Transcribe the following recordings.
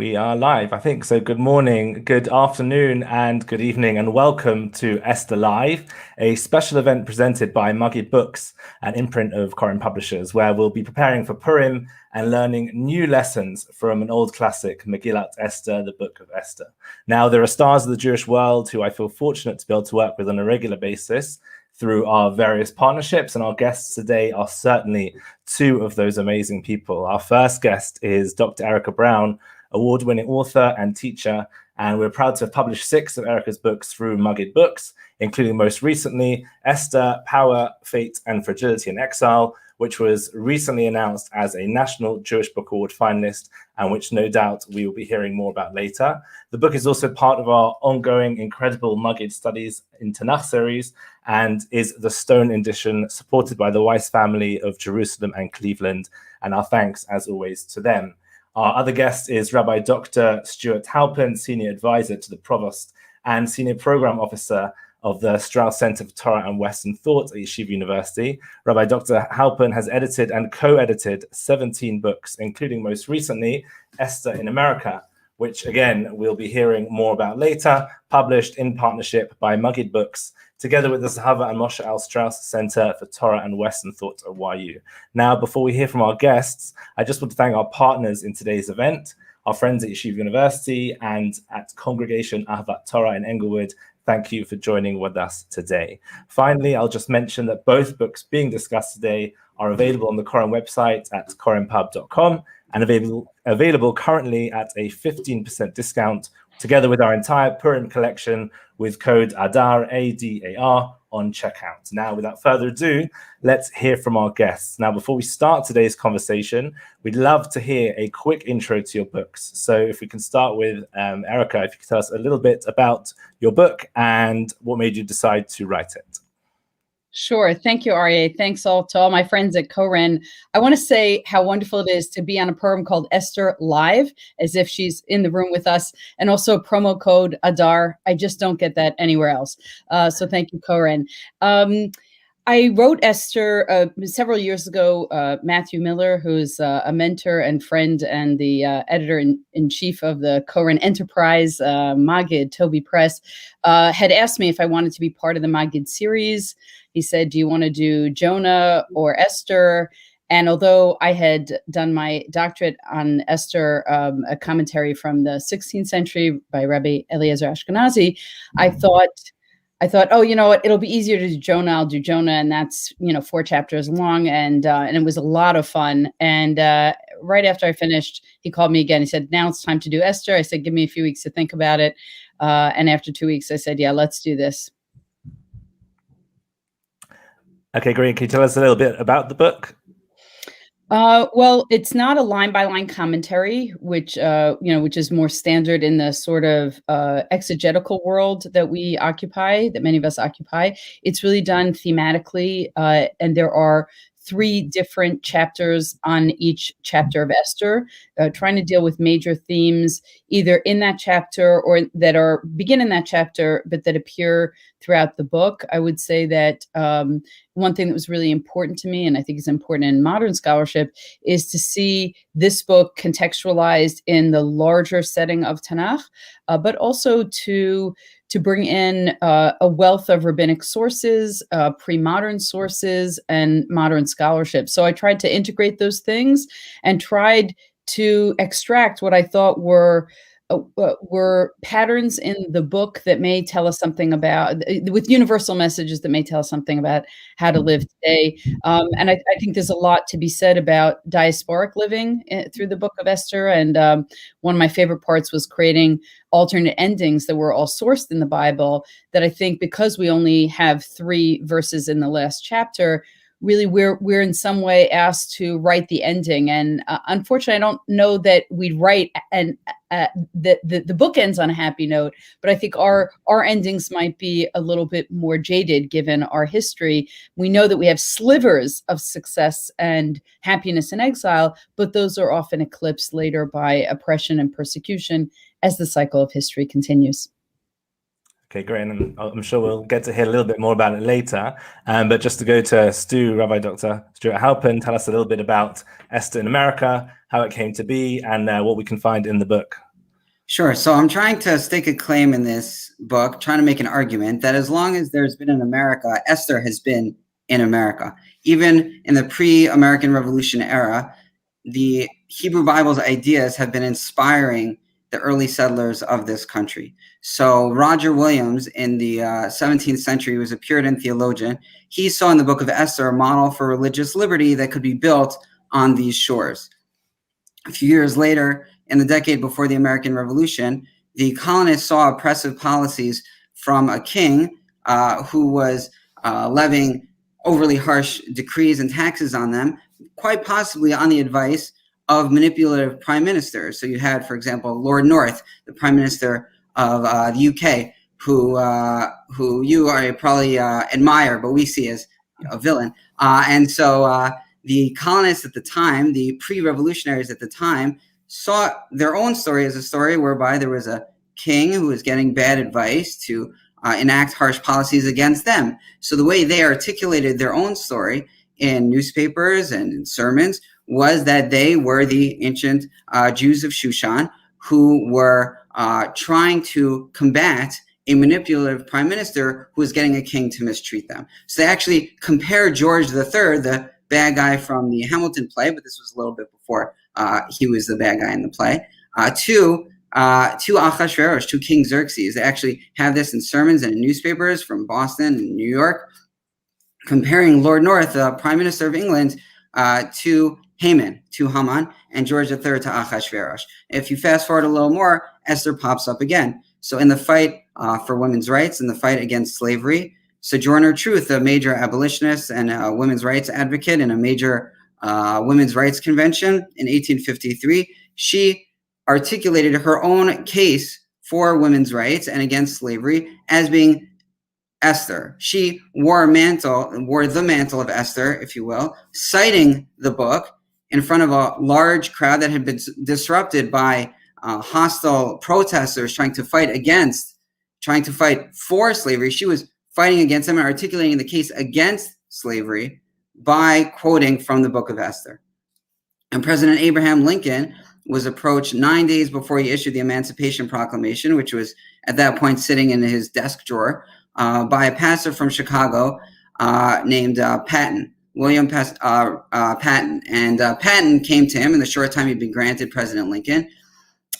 We are live, I think. So good morning, good afternoon, and good evening, and welcome to Esther Live, a special event presented by Magid Books, an imprint of Koren Publishers, where we'll be preparing for Purim and learning new lessons from an old classic, Megillat Esther, the Book of Esther. Now, there are stars of the Jewish world who I feel fortunate to be able to work with on a regular basis through our various partnerships, and our guests today are certainly two of those amazing people. Our first guest is Dr. Erica Brown, award-winning author and teacher, and we're proud to have published 6 of Erica's books through Magid Books, including most recently Esther, Power, Fate, and Fragility in Exile, which was recently announced as a National Jewish Book Award finalist, and which no doubt we will be hearing more about later. The book is also part of our ongoing incredible Magid Studies in Tanakh series, and is the Stone edition supported by the Weiss family of Jerusalem and Cleveland, and our thanks, as always, to them. Our other guest is Rabbi Dr. Stuard Halpern, Senior Advisor to the Provost and Senior Program Officer of the Strauss Center for Torah and Western Thought at Yeshiva University. Rabbi Dr. Halpern has edited and co-edited 17 books, including most recently Esther in America, which again we'll be hearing more about later, published in partnership by Magid Books, together with the Zahava and Moshe Al Strauss Center for Torah and Western Thought at YU. Now, before we hear from our guests, I just want to thank our partners in today's event, our friends at Yeshiva University and at Congregation Ahavat Torah in Englewood. Thank you for joining with us today. Finally, I'll just mention that both books being discussed today are available on the Koren website at korenpub.com and available currently at a 15% discount, together with our entire Purim collection with code ADAR, A-D-A-R, on checkout. Now, without further ado, let's hear from our guests. Now, before we start today's conversation, we'd love to hear a quick intro to your books. So if we can start with Erica, if you could tell us a little bit about your book and what made you decide to write it. Sure. Thank you, Aryeh. Thanks to all my friends at Koren. I want to say how wonderful it is to be on a program called Esther Live, as if she's in the room with us, and also a promo code ADAR. I just don't get that anywhere else. So thank you, Koren. I wrote Esther several years ago. Matthew Miller, who's a mentor and friend and the editor-in-chief of the Koren Enterprise, Magid, Toby Press, had asked me if I wanted to be part of the Magid series. He said, do you want to do Jonah or Esther? And although I had done my doctorate on Esther, a commentary from the 16th century by Rabbi Eliezer Ashkenazi, I thought, oh, you know what? It'll be easier to do Jonah. I'll do Jonah, and that's 4 chapters long, and it was a lot of fun. And right after I finished, he called me again. He said, "Now it's time to do Esther." I said, "Give me a few weeks to think about it." And after 2 weeks, I said, "Yeah, let's do this." Okay, great. Can you tell us a little bit about the book? Well, it's not a line-by-line commentary, which is more standard in the sort of exegetical world that we occupy, that many of us occupy. It's really done thematically, and there are 3 different chapters on each chapter of Esther, trying to deal with major themes, either in that chapter or that begin in that chapter, but that appear throughout the book. I would say that one thing that was really important to me, and I think is important in modern scholarship, is to see this book contextualized in the larger setting of Tanakh, but also to bring in a wealth of rabbinic sources, pre-modern sources, and modern scholarship. So I tried to integrate those things and tried to extract what I thought were patterns in the book that may tell us something about, with universal messages that may tell us something about how to live today. And I think there's a lot to be said about diasporic living through the book of Esther. And one of my favorite parts was creating alternate endings that were all sourced in the Bible, that I think because we only have 3 verses in the last chapter, really we're in some way asked to write the ending. And unfortunately, I don't know that we'd write and the book ends on a happy note, but I think our endings might be a little bit more jaded given our history. We know that we have slivers of success and happiness in exile, but those are often eclipsed later by oppression and persecution as the cycle of history continues. Okay, great. And I'm sure we'll get to hear a little bit more about it later. But just to go to Rabbi Dr. Stuard Halpern, tell us a little bit about Esther in America, how it came to be, and what we can find in the book. Sure. So I'm trying to stake a claim in this book, trying to make an argument that as long as there's been an America, Esther has been in America. Even in the pre-American Revolution era, the Hebrew Bible's ideas have been inspiring the early settlers of this country. So Roger Williams in the 17th century was a Puritan theologian. He saw in the book of Esther a model for religious liberty that could be built on these shores. A few years later, in the decade before the American Revolution, the colonists saw oppressive policies from a king who was levying overly harsh decrees and taxes on them, quite possibly on the advice of manipulative prime ministers. So you had, for example, Lord North, the prime minister of the UK, who you are probably admire, but we see as a villain. And so the colonists at the time, the pre-revolutionaries at the time, saw their own story as a story whereby there was a king who was getting bad advice to enact harsh policies against them. So the way they articulated their own story in newspapers and in sermons was that they were the ancient Jews of Shushan who were trying to combat a manipulative prime minister who was getting a king to mistreat them. So they actually compared George III, the bad guy from the Hamilton play, but this was a little bit before he was the bad guy in the play, to Achashverosh, to King Xerxes. They actually have this in sermons and in newspapers from Boston and New York, comparing Lord North, the Prime Minister of England, to Haman, to Haman, and George III to Achashverosh. If you fast forward a little more, Esther pops up again. So in the fight for women's rights, in the fight against slavery, Sojourner Truth, a major abolitionist and a women's rights advocate in a major women's rights convention in 1853, she articulated her own case for women's rights and against slavery as being Esther. She wore the mantle of Esther, if you will, citing the book in front of a large crowd that had been disrupted by hostile protesters trying to fight for slavery. She was fighting against them and articulating the case against slavery by quoting from the book of Esther. And President Abraham Lincoln was approached 9 days before he issued the Emancipation Proclamation, which was at that point sitting in his desk drawer, by a pastor from Chicago named William Patton. And Patton came to him in the short time he'd been granted President Lincoln,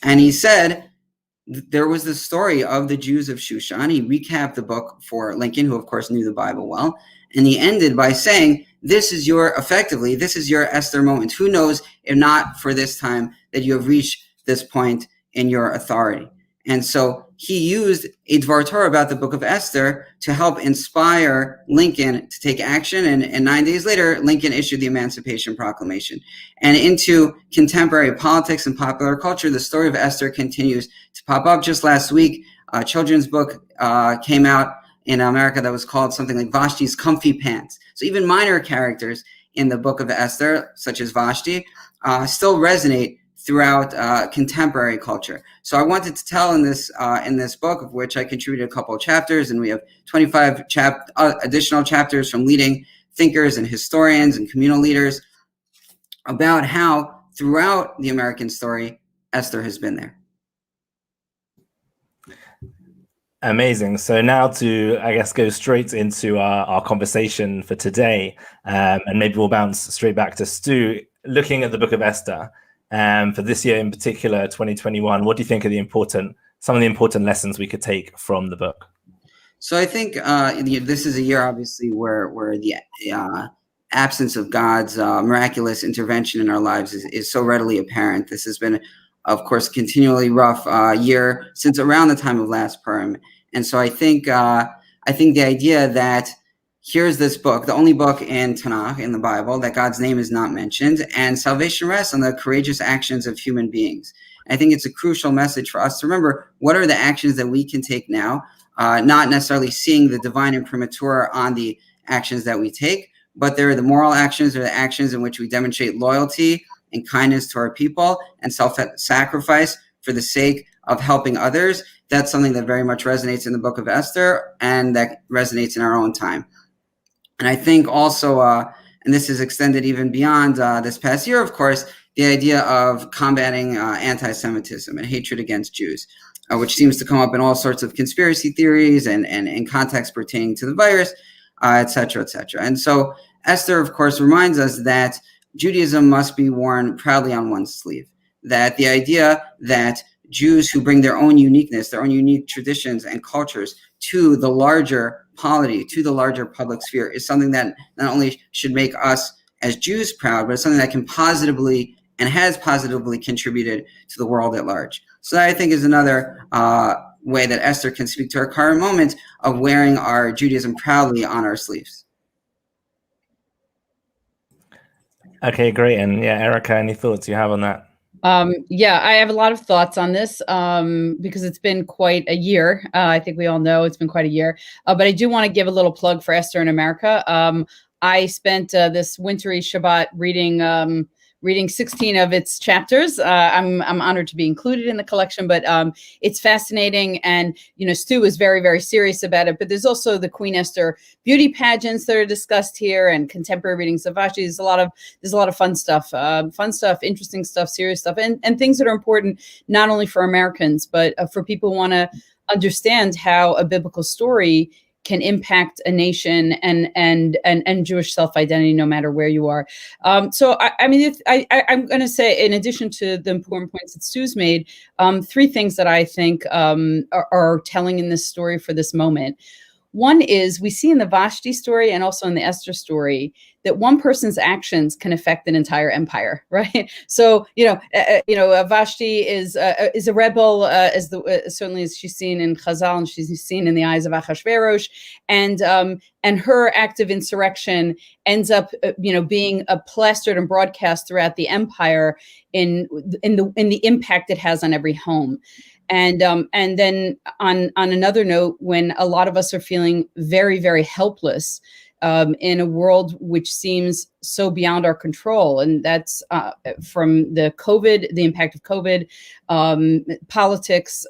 and he said, there was the story of the Jews of Shushan. He recapped the book for Lincoln, who of course knew the Bible well. And he ended by saying, this is your Esther moment. Who knows if not for this time that you have reached this point in your authority. And so he used a Dvar Torah about the book of Esther to help inspire Lincoln to take action. And 9 days later, Lincoln issued the Emancipation Proclamation. And into contemporary politics and popular culture, the story of Esther continues to pop up. Just last week, a children's book came out in America that was called something like Vashti's Comfy Pants. So even minor characters in the book of Esther, such as Vashti, still resonate throughout contemporary culture. So I wanted to tell in this book, of which I contributed a couple of chapters, and we have 25 additional chapters from leading thinkers and historians and communal leaders, about how throughout the American story, Esther has been there. Amazing. So now to, I guess, go straight into our conversation for today, and maybe we'll bounce straight back to Stu, looking at the book of Esther. For this year in particular, 2021, what do you think are some of the important lessons we could take from the book? So I think this is a year, obviously, where the absence of God's miraculous intervention in our lives is so readily apparent. This has been, of course, continually rough year since around the time of last Purim. And so I think the idea that here's this book, the only book in Tanakh, in the Bible, that God's name is not mentioned, and salvation rests on the courageous actions of human beings. I think it's a crucial message for us to remember what are the actions that we can take now, not necessarily seeing the divine imprimatur on the actions that we take, but there are the moral actions, or the actions in which we demonstrate loyalty and kindness to our people and self-sacrifice for the sake of helping others. That's something that very much resonates in the book of Esther, and that resonates in our own time. And I think also and this is extended even beyond this past year, of course, the idea of combating anti-Semitism and hatred against Jews, which seems to come up in all sorts of conspiracy theories and in context pertaining to the virus, et cetera, et cetera. And so Esther, of course, reminds us that Judaism must be worn proudly on one's sleeve, that the idea that Jews who bring their own uniqueness, their own unique traditions and cultures to the larger polity, to the larger public sphere, is something that not only should make us as Jews proud, but it's something that can positively and has positively contributed to the world at large. So that, I think, is another way that Esther can speak to our current moment of wearing our Judaism proudly on our sleeves. Okay, great. And yeah, Erica, any thoughts you have on that? Yeah, I have a lot of thoughts on this because it's been quite a year. I think we all know it's been quite a year. But I do want to give a little plug for Esther in America. I spent this wintry Shabbat reading 16 of its chapters. I'm honored to be included in the collection, but it's fascinating. And, Stu is very, very serious about it. But there's also the Queen Esther beauty pageants that are discussed here and contemporary readings of Vashti. There's a lot of fun stuff, interesting stuff, serious stuff, and things that are important, not only for Americans, but for people who want to understand how a biblical story can impact a nation and Jewish self-identity, no matter where you are. So I'm going to say, in addition to the important points that Stu's made, three things that I think are telling in this story for this moment. One is we see in the Vashti story and also in the Esther story that one person's actions can affect an entire empire, right? So, Vashti is a rebel, certainly as she's seen in Chazal and she's seen in the eyes of Achashverosh, and her act of insurrection ends up, being plastered and broadcast throughout the empire in the impact it has on every home. And then on another note, when a lot of us are feeling very, very helpless in a world which seems so beyond our control, and that's from the impact of COVID, politics,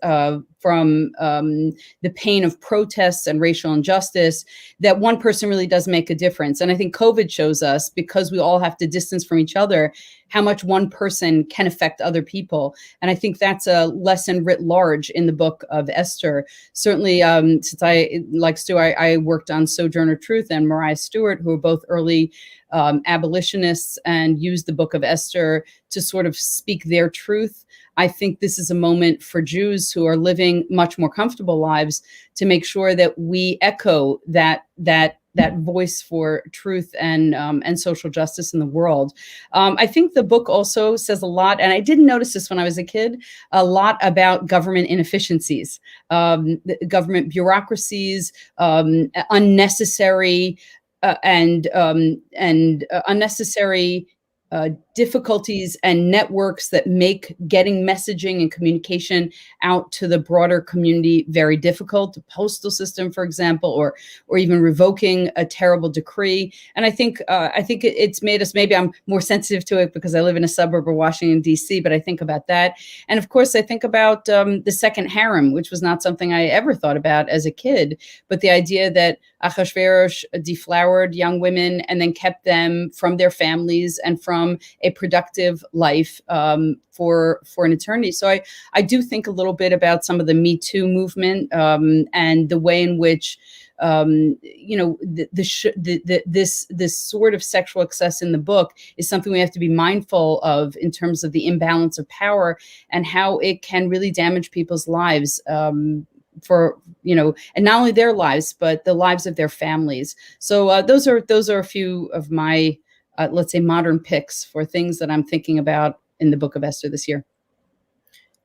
from the pain of protests and racial injustice, that one person really does make a difference. And I think COVID shows us, because we all have to distance from each other, how much one person can affect other people. And I think that's a lesson writ large in the book of Esther. Certainly, since like Stu, I worked on Sojourner Truth and Mariah Stewart, who are both early abolitionists and used the book of Esther to sort of speak their truth. I think this is a moment for Jews who are living much more comfortable lives to make sure that we echo that voice for truth and social justice in the world. I think the book also says a lot, and I didn't notice this when I was a kid, a lot about government inefficiencies, government bureaucracies, unnecessary unnecessary difficulties and networks that make getting messaging and communication out to the broader community very difficult. The postal system, for example, or even revoking a terrible decree. And I think it's made us, maybe I'm more sensitive to it because I live in a suburb of Washington, D.C., but I think about that. And of course, I think about the second harem, which was not something I ever thought about as a kid, but the idea that Achashverosh deflowered young women and then kept them from their families and from a productive life for an eternity. So I do think a little bit about some of the Me Too movement and the way in which this sort of sexual excess in the book is something we have to be mindful of in terms of the imbalance of power and how it can really damage people's lives. And not only their lives, but the lives of their families. So those are a few of my, let's say, modern picks for things that I'm thinking about in the book of Esther this year.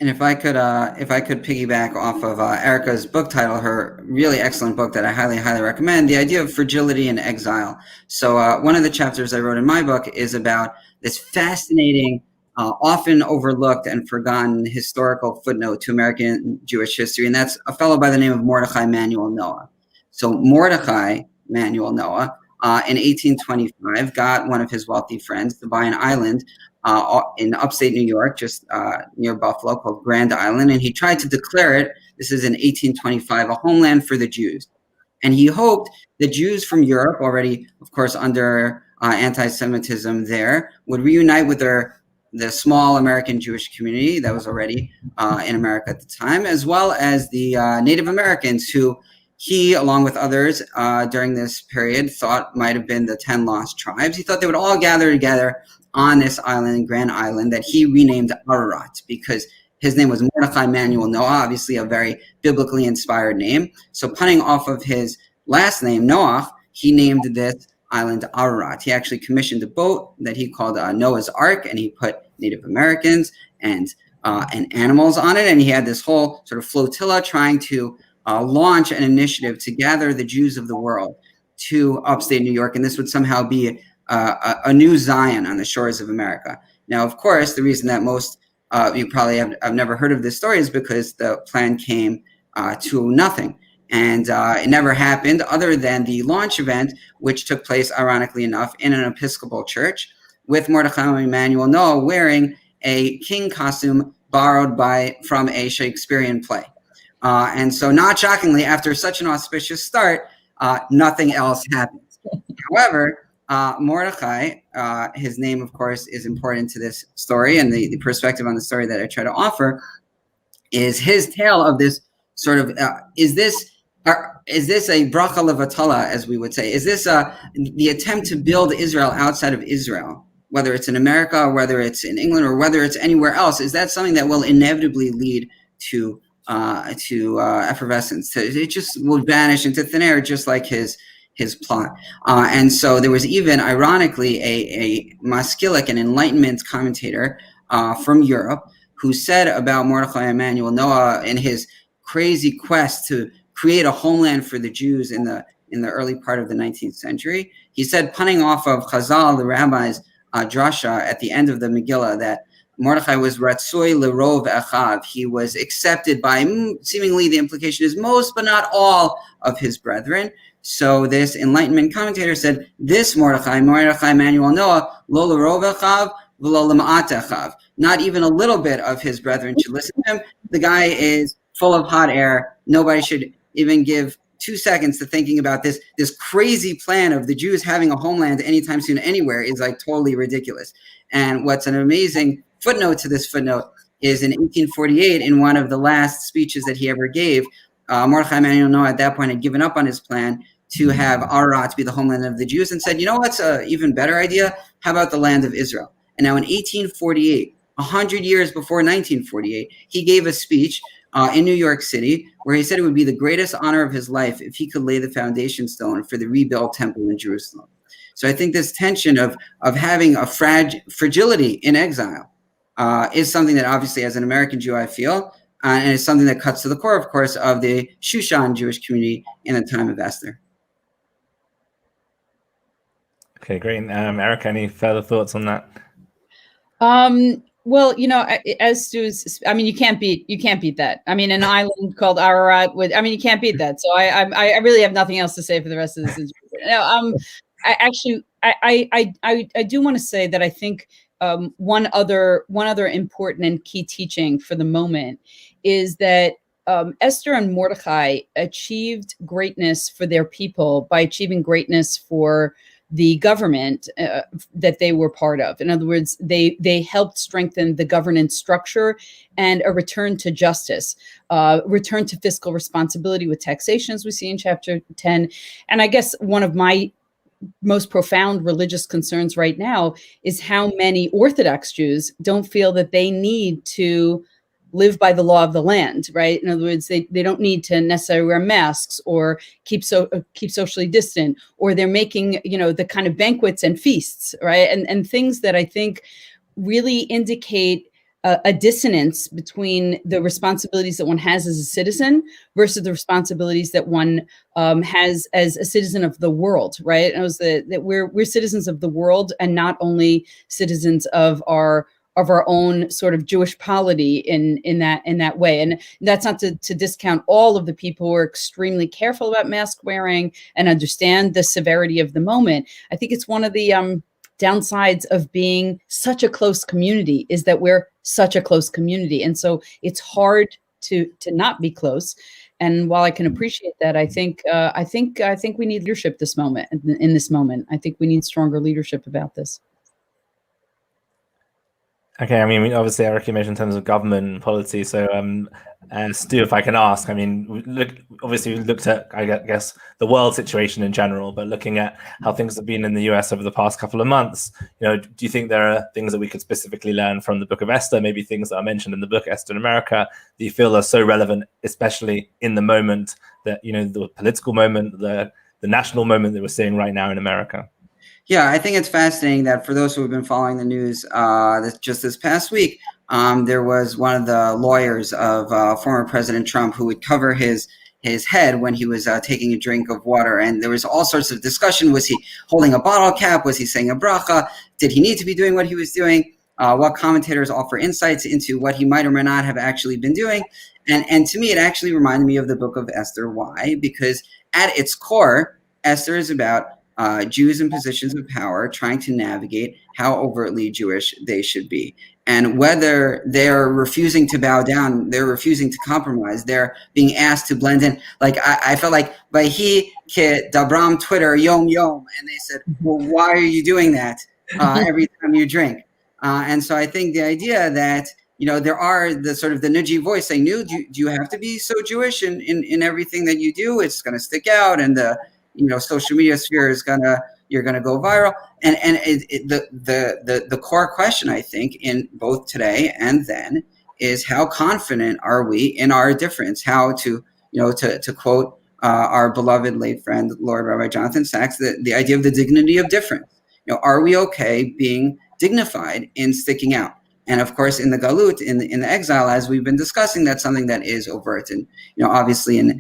And if I could piggyback off of Erica's book title, her really excellent book that I highly, highly recommend, the idea of fragility and exile. So one of the chapters I wrote in my book is about this fascinating, often overlooked and forgotten historical footnote to American Jewish history, and that's a fellow by the name of Mordechai Manuel Noah. So Mordechai Manuel Noah, in 1825, got one of his wealthy friends to buy an island in upstate New York, just near Buffalo, called Grand Island, and he tried to declare it, this is in 1825, a homeland for the Jews. And he hoped the Jews from Europe, already, of course, under anti-Semitism there, would reunite with the small American Jewish community that was already in America at the time, as well as the Native Americans who he, along with others during this period, thought might have been the 10 lost tribes. He thought they would all gather together on this island, Grand Island, that he renamed Ararat because his name was Mordechai Manuel Noah, obviously a very biblically inspired name. So punning off of his last name, Noah, he named this island Ararat. He actually commissioned a boat that he called Noah's Ark, and he put Native Americans and animals on it. And he had this whole sort of flotilla trying to launch an initiative to gather the Jews of the world to upstate New York. And this would somehow be a new Zion on the shores of America. Now, of course, the reason that most you probably have never heard of this story is because the plan came to nothing. And it never happened other than the launch event, which took place, ironically enough, in an Episcopal church with Mordechai Emanuel Noah wearing a king costume borrowed from a Shakespearean play. And so not shockingly, after such an auspicious start, nothing else happened. However, Mordechai, his name, of course, is important to this story, and the perspective on the story that I try to offer is his tale of this sort of, is this a bracha levatala, as we would say? Is this the attempt to build Israel outside of Israel, whether it's in America or whether it's in England or whether it's anywhere else? Is that something that will inevitably lead to effervescence? It just will vanish into thin air, just like his plot. And so there was even, ironically, a Maskilic, an Enlightenment commentator from Europe, who said about Mordechai Emanuel Noah in his crazy quest to create a homeland for the Jews in the early part of the 19th century. He said, punning off of Chazal, the rabbis' drasha at the end of the Megillah, that Mordechai was ratzoi lerov echav. He was accepted by, seemingly the implication is most, but not all of his brethren. So this Enlightenment commentator said, this Mordechai Emanuel Noah, lo lerov echav, v'lo l'ma'at echav. Not even a little bit of his brethren should listen to him. The guy is full of hot air. Nobody should even give 2 seconds to thinking about this crazy plan of the Jews having a homeland anytime soon anywhere is like totally ridiculous. And what's an amazing footnote to this footnote is in 1848, in one of the last speeches that he ever gave, Mordechai Emanuel Noah at that point had given up on his plan to have Ararat be the homeland of the Jews and said, you know what's an even better idea? How about the land of Israel? And now in 1848, 100 years before 1948, he gave a speech in New York City, where he said it would be the greatest honor of his life if he could lay the foundation stone for the rebuilt temple in Jerusalem. So I think this tension of having a fragility in exile is something that obviously as an American Jew I feel, and it's something that cuts to the core, of course, of the Shushan Jewish community in the time of Esther. Okay, great. Erica, any further thoughts on that? Well, as Stu's, you can't beat that. An island called Ararat you can't beat that. So I really have nothing else to say for the rest of this. I do want to say that I think one other important and key teaching for the moment is that Esther and Mordechai achieved greatness for their people by achieving greatness for the government that they were part of. In other words, they helped strengthen the governance structure and a return to justice, return to fiscal responsibility with taxation, as we see in chapter 10. And I guess one of my most profound religious concerns right now is how many Orthodox Jews don't feel that they need to live by the law of the land, right? In other words, they don't need to necessarily wear masks or keep socially distant, or they're making, the kind of banquets and feasts, right? And things that I think really indicate a dissonance between the responsibilities that one has as a citizen versus the responsibilities that one has as a citizen of the world, right? And it was that we're citizens of the world and not only citizens of our own sort of Jewish polity in that way. And that's not to discount all of the people who are extremely careful about mask wearing and understand the severity of the moment. I think it's one of the downsides of being such a close community is that we're such a close community. And so it's hard to not be close. And while I can appreciate that, I think we need leadership this moment. In this moment, I think we need stronger leadership about this. Okay, I mean, obviously, Eric, you mentioned in terms of government and policy. So, Stu, if I can ask, I mean, we looked at, I guess, the world situation in general, but looking at how things have been in the US over the past couple of months, do you think there are things that we could specifically learn from the Book of Esther, maybe things that are mentioned in the book Esther in America, that you feel are so relevant, especially in the moment that, the political moment, the national moment that we're seeing right now in America? Yeah, I think it's fascinating that for those who have been following the news, just this past week, there was one of the lawyers of former President Trump who would cover his head when he was taking a drink of water. And there was all sorts of discussion. Was he holding a bottle cap? Was he saying a bracha? Did he need to be doing what he was doing? What commentators offer insights into what he might or might not have actually been doing. And to me, it actually reminded me of the book of Esther. Why? Because at its core, Esther is about Jews in positions of power trying to navigate how overtly Jewish they should be. And whether they're refusing to bow down, they're refusing to compromise, they're being asked to blend in. Like, I felt like, Vayhi ke dabram Twitter, yom yom. And they said, well, why are you doing that every time you drink? And so I think the idea that, there are the sort of the nudgy voice saying, no, do you have to be so Jewish in everything that you do? It's going to stick out. And the social media sphere is you're gonna go viral, and the core question, I think, in both today and then is how confident are we in our difference? How to quote our beloved late friend Lord Rabbi Jonathan Sachs, the idea of the dignity of difference. Are we okay being dignified in sticking out? And of course, in the galut, in the exile, as we've been discussing, that's something that is overt. And obviously in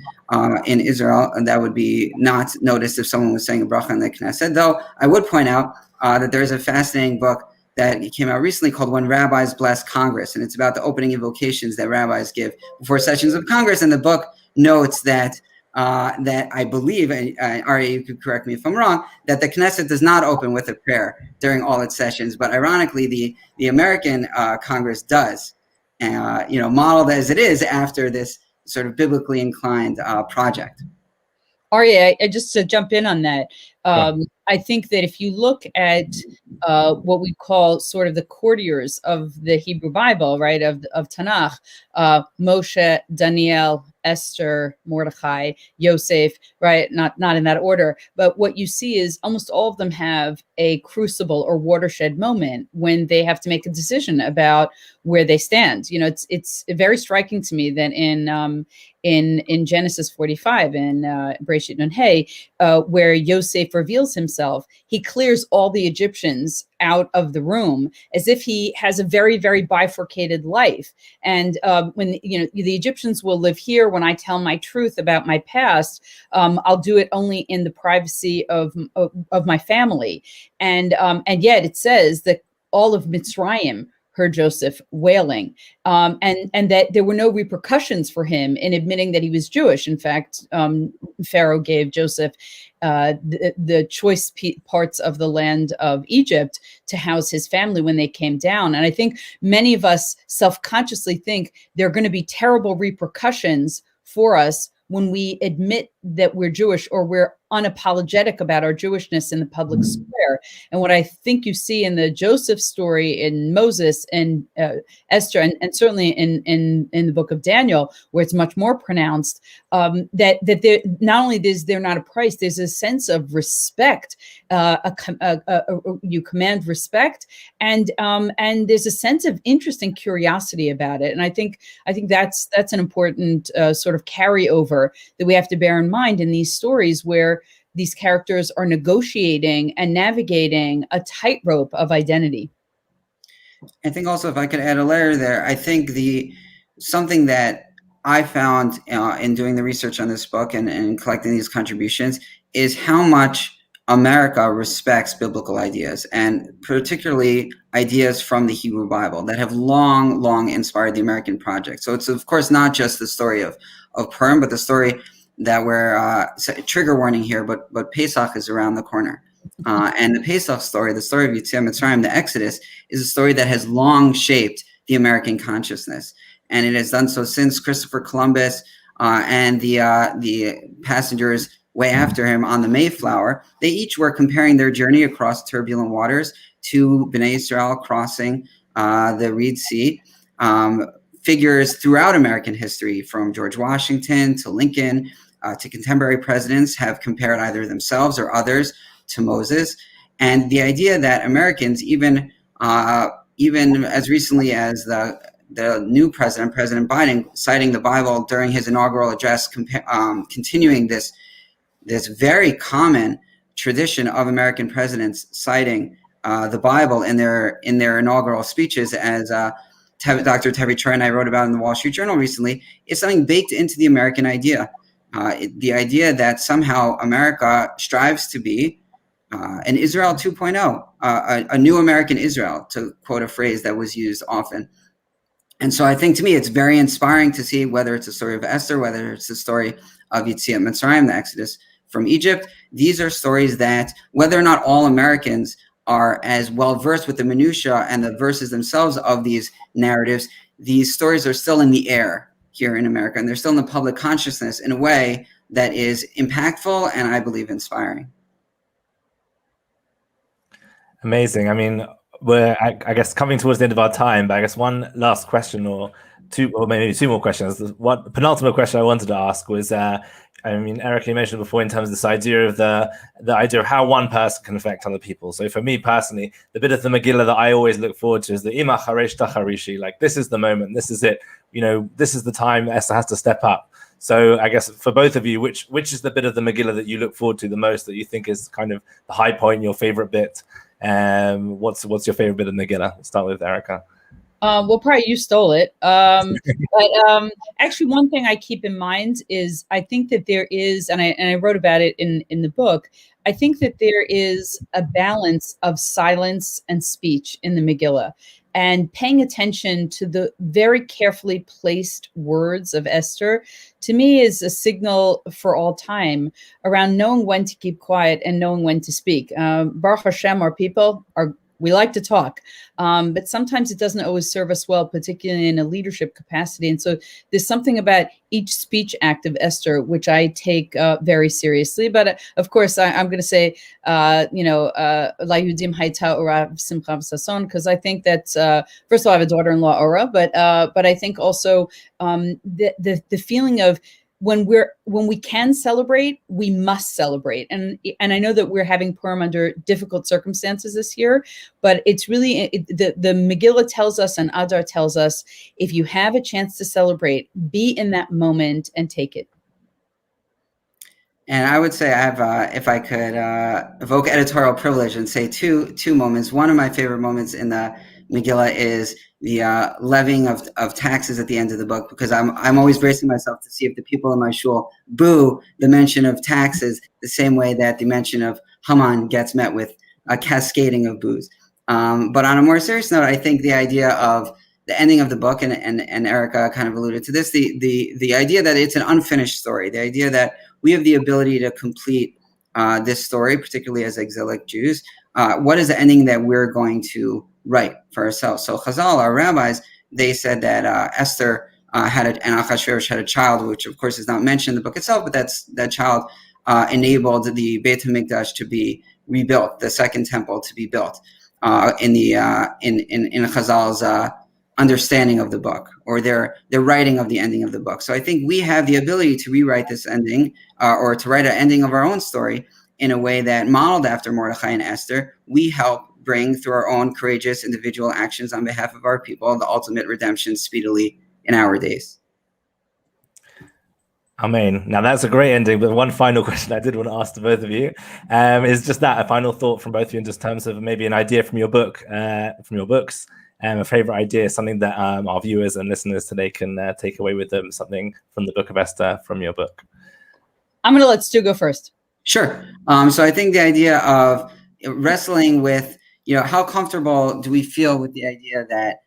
Israel, that would be not noticed if someone was saying a bracha in the Knesset. Though I would point out that there's a fascinating book that came out recently called "When Rabbis Bless Congress," and it's about the opening invocations that rabbis give before sessions of Congress. And the book notes that I believe, and Aryeh, you could correct me if I'm wrong, that the Knesset does not open with a prayer during all its sessions, but ironically, the American Congress does, modeled as it is after this sort of biblically inclined project. Aryeh, just to jump in on that, I think that if you look at what we call sort of the courtiers of the Hebrew Bible, right, of Tanakh, Moshe, Daniel, Esther, Mordechai, Yosef, right? Not in that order, but what you see is almost all of them have a crucible or watershed moment when they have to make a decision about where they stand. It's very striking to me that in Genesis 45 in Bereshit Nun Hey, where Yosef reveals himself, he clears all the Egyptians out of the room as if he has a very, very bifurcated life. And when the Egyptians will live here, when I tell my truth about my past, I'll do it only in the privacy of my family. And yet it says that all of Mitzrayim heard Joseph wailing, and that there were no repercussions for him in admitting that he was Jewish. In fact, Pharaoh gave Joseph the choice parts of the land of Egypt to house his family when they came down. And I think many of us self-consciously think there are going to be terrible repercussions for us when we admit that we're Jewish or we're unapologetic about our Jewishness in the public square. And what I think you see in the Joseph story, in Moses and Esther, and certainly in the book of Daniel, where it's much more pronounced, that there, not only is there not a price, there's a sense of respect. You command respect, and there's a sense of interest and curiosity about it. And I think that's an important sort of carryover that we have to bear in mind in these stories where these characters are negotiating and navigating a tightrope of identity. I think also, if I could add a layer there, I think something that I found in doing the research on this book and collecting these contributions is how much America respects biblical ideas, and particularly ideas from the Hebrew Bible that have long, long inspired the American project. So it's, of course, not just the story of Purim, but the story that we're trigger warning here, but Pesach is around the corner. And the Pesach story, the story of Yetziat Mitzrayim, the Exodus, is a story that has long shaped the American consciousness. And it has done so since Christopher Columbus and the passengers way after him on the Mayflower, they each were comparing their journey across turbulent waters to Bnei Israel crossing the Reed Sea. Figures throughout American history, from George Washington to Lincoln to contemporary presidents, have compared either themselves or others to Moses. And the idea that Americans, even as recently as the new president, President Biden, citing the Bible during his inaugural address, continuing this very common tradition of American presidents citing the Bible in their inaugural speeches, as Dr. Terry Troy and I wrote about in the Wall Street Journal recently, is something baked into the American idea. The idea that somehow America strives to be an Israel 2.0, a new American Israel, to quote a phrase that was used often. And so I think, to me, it's very inspiring to see, whether it's the story of Esther, whether it's the story of Yetziat Mitzrayim, the Exodus from Egypt. These are stories that, whether or not all Americans are as well versed with the minutiae and the verses themselves of these narratives, these stories are still in the air here in America, and they're still in the public consciousness in a way that is impactful and, I believe, inspiring. Amazing. I mean, we're, I guess, coming towards the end of our time, but I guess one last question, or two, or maybe two more questions. One penultimate question I wanted to ask was, I mean, Eric, you mentioned before in terms of this idea of the idea of how one person can affect other people. So for me personally, the bit of the Megillah that I always look forward to is the Ima Charesh Tacharishi, like, this is the moment, this is it, you know, this is the time Esther has to step up. So I guess for both of you, which is the bit of the Megillah that you look forward to the most, that you think is kind of the high point, your favorite bit? What's your favorite bit of Megillah? We'll start with Erica. Well, probably you stole it. But actually, one thing I keep in mind is, I think that there is, and I wrote about it in the book, I think that there is a balance of silence and speech in the Megillah, and paying attention to the very carefully placed words of Esther, to me, is a signal for all time around knowing when to keep quiet and knowing when to speak. Baruch Hashem, our people we like to talk, but sometimes it doesn't always serve us well, particularly in a leadership capacity. And so there's something about each speech act of Esther, which I take very seriously. But of course, I'm going to say, La Yudim Haita Ora Simcha V'Sason, because I think that, first of all, I have a daughter-in-law, Ora, but I think also the feeling of, when we can celebrate, we must celebrate. And I know that we're having Purim under difficult circumstances this year, but it's really, the Megillah tells us, and Adar tells us, if you have a chance to celebrate, be in that moment and take it. And I would say, I have, if I could evoke editorial privilege and say two moments. One of my favorite moments in the Megillah is the levying of taxes at the end of the book, because I'm always bracing myself to see if the people in my shul boo the mention of taxes the same way that the mention of Haman gets met with a cascading of boos. But on a more serious note, I think the idea of the ending of the book, and Erica kind of alluded to this, the idea that it's an unfinished story, the idea that we have the ability to complete this story, particularly as exilic Jews. What is the ending that we're going to write for ourselves? So Chazal, our rabbis, they said that Esther and Achashverosh had a child, which of course is not mentioned in the book itself, but that child enabled the Beit HaMikdash to be rebuilt, the second temple to be built in Chazal's understanding of the book, or their writing of the ending of the book. So I think we have the ability to rewrite this ending, or to write an ending of our own story in a way that, modeled after Mordechai and Esther, we help bring, through our own courageous individual actions on behalf of our people, the ultimate redemption speedily in our days. Amen. Now that's a great ending, but one final question I did want to ask to both of you is just that, a final thought from both of you, in just terms of maybe an idea from your book, from your books, a favorite idea, something that our viewers and listeners today can take away with them, something from the Book of Esther, from your book. I'm going to let Stu go first. Sure. So I think the idea of wrestling with, how comfortable do we feel with the idea that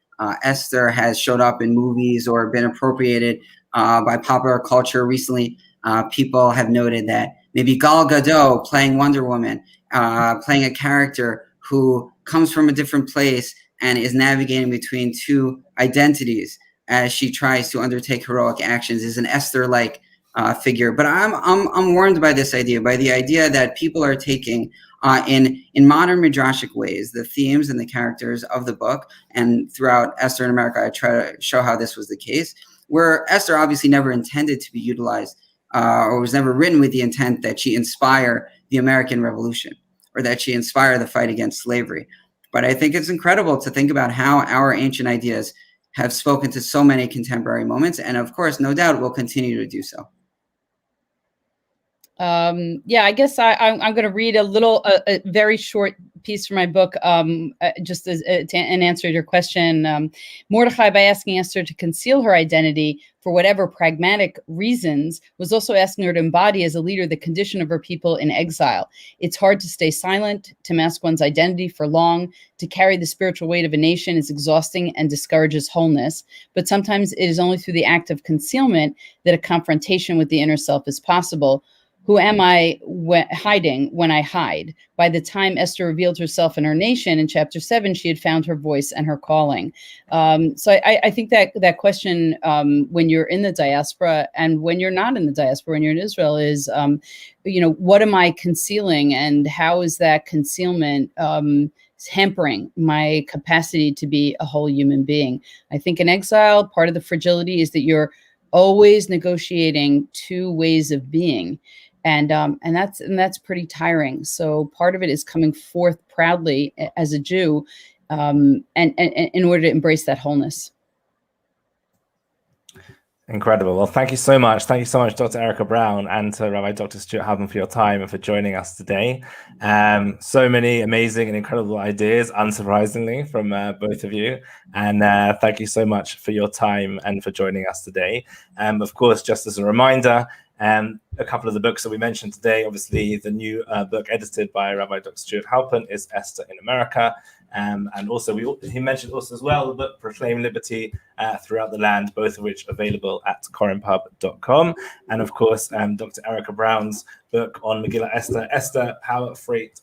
Esther has showed up in movies or been appropriated by popular culture recently? People have noted that maybe Gal Gadot playing Wonder Woman, playing a character who comes from a different place and is navigating between two identities, as she tries to undertake heroic actions, is an Esther-like figure. But I'm warmed by this idea, by the idea that people are taking in modern midrashic ways the themes and the characters of the book, and throughout Esther in America, I try to show how this was the case, where Esther obviously never intended to be utilized or was never written with the intent that she inspire the American Revolution or that she inspire the fight against slavery. But I think it's incredible to think about how our ancient ideas have spoken to so many contemporary moments, and of course, no doubt, will continue to do so. Yeah, I guess I'm going to read a very short piece from my book, just as an answer to your question. Mordechai, by asking Esther to conceal her identity for whatever pragmatic reasons, was also asking her to embody as a leader the condition of her people in exile. It's hard to stay silent, to mask one's identity for long, to carry the spiritual weight of a nation is exhausting and discourages wholeness. But sometimes it is only through the act of concealment that a confrontation with the inner self is possible. Who am I hiding when I hide? By the time Esther revealed herself and her nation in chapter 7, she had found her voice and her calling. So I think that question, when you're in the diaspora and when you're not in the diaspora, when you're in Israel, is, what am I concealing, and how is that concealment hampering my capacity to be a whole human being? I think in exile, part of the fragility is that you're always negotiating two ways of being. And that's pretty tiring. So part of it is coming forth proudly as a Jew, and in order to embrace that wholeness. Incredible. Well, thank you so much. Thank you so much, Dr. Erica Brown, and to Rabbi Dr. Stuart Halpern for your time and for joining us today. So many amazing and incredible ideas, unsurprisingly, from both of you. And thank you so much for your time and for joining us today. Of course, just as a reminder, a couple of the books that we mentioned today, obviously the new book edited by Rabbi Dr. Stuard Halpern is Esther in America. And also he mentioned also as well the book Proclaim Liberty Throughout the Land, both of which available at corinpub.com. And of course, Dr. Erica Brown's book on Megilla Esther, Power, Fate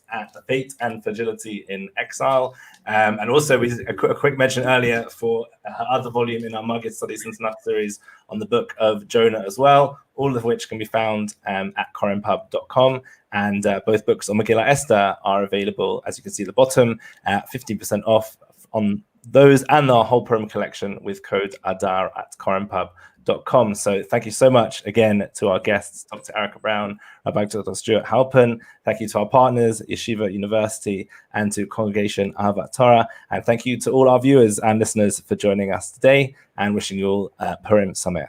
and Fragility in Exile. And also a quick mention earlier for her other volume in our Maggid Studies and Tanakh series on the book of Jonah as well, all of which can be found at corinpub.com. And both books on Megillah Esther are available, as you can see at the bottom, 15% off on those and our whole Purim collection with code ADAR at corinpub.com. So thank you so much again to our guests, Dr. Erica Brown, Rabbi Dr. Stuart Halpern. Thank you to our partners, Yeshiva University, and to Congregation Ahavat Torah. And thank you to all our viewers and listeners for joining us today, and wishing you all Purim Sameach.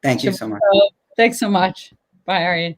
Thank you so much. Thanks so much. Bye, Aryeh.